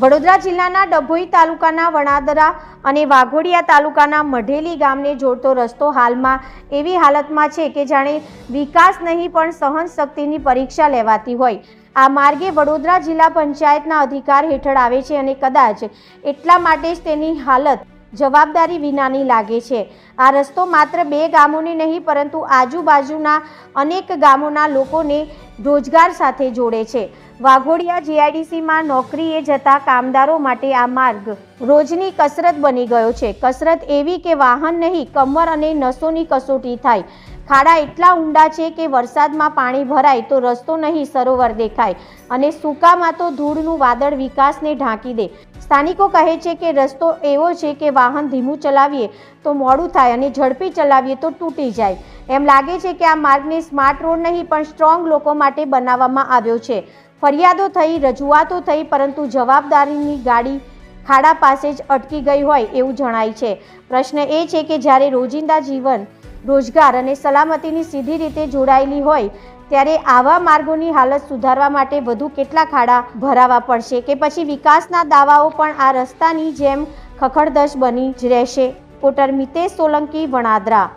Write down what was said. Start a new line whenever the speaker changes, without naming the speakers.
વડોદરા જિલ્લાના ડભોઈ તાલુકાના વણાદરા અને વાઘોડિયા તાલુકાના મઢેલી ગામને જોડતો રસ્તો હાલમાં એવી હાલતમાં છે કે જાણે વિકાસ નહીં પણ સહનશક્તિની પરીક્ષા લેવાતી હોય। આ માર્ગે વડોદરા જિલ્લા પંચાયતના અધિકાર હેઠળ આવે છે અને કદાચ એટલા માટે જ તેની હાલત જવાબદારી વિનાની લાગે છે। આ રસ્તો માત્ર 2 ગામોને નહીં પરંતુ આજુબાજુના અનેક ગામોના લોકોને રોજગાર સાથે જોડે છે। વાઘોડિયા જીઆઈડીસીમાં નોકરીએ જતા કામદારો માટે આ માર્ગ રોજની કસરત બની ગયો છે। કસરત એવી કે વાહન નહીં, કમર અને નસોની કસોટી થાય। ખાડા એટલા ઊંડા છે કે વરસાદમાં પાણી ભરાય તો રસ્તો નહીં સરોવર દેખાય અને સૂકામાં તો ધૂળનું વાદળ વિકાસને ઢાંકી દે। સ્થાનિકો કહે છે કે રસ્તો એવો છે કે વાહન ધીમું ચલાવીએ તો મોડું થાય અને ઝડપી ચલાવીએ તો તૂટી જાય। એમ લાગે છે કે આ માર્ગને સ્માર્ટ રોડ નહીં પણ સ્ટ્રોંગ લોકો માટે બનાવવામાં આવ્યો છે। ફરિયાદો થઈ, રજૂઆતો થઈ, પરંતુ જવાબદારીની ગાડી ખાડા પાસે જ અટકી ગઈ હોય એવું જણાય છે। પ્રશ્ન એ છે કે જ્યારે રોજિંદા જીવન, રોજગાર અને સલામતીની સીધી રીતે જોડાયેલી હોય ત્યારે આવા માર્ગોની હાલત સુધારવા માટે વધુ કેટલા ખાડા ભરાવા પડશે કે પછી વિકાસના દાવાઓ પણ આ રસ્તાની જેમ ખખડધજ બની જ રહેશે। રિપોર્ટર મિતેશ સોલંકી, વણાદરા।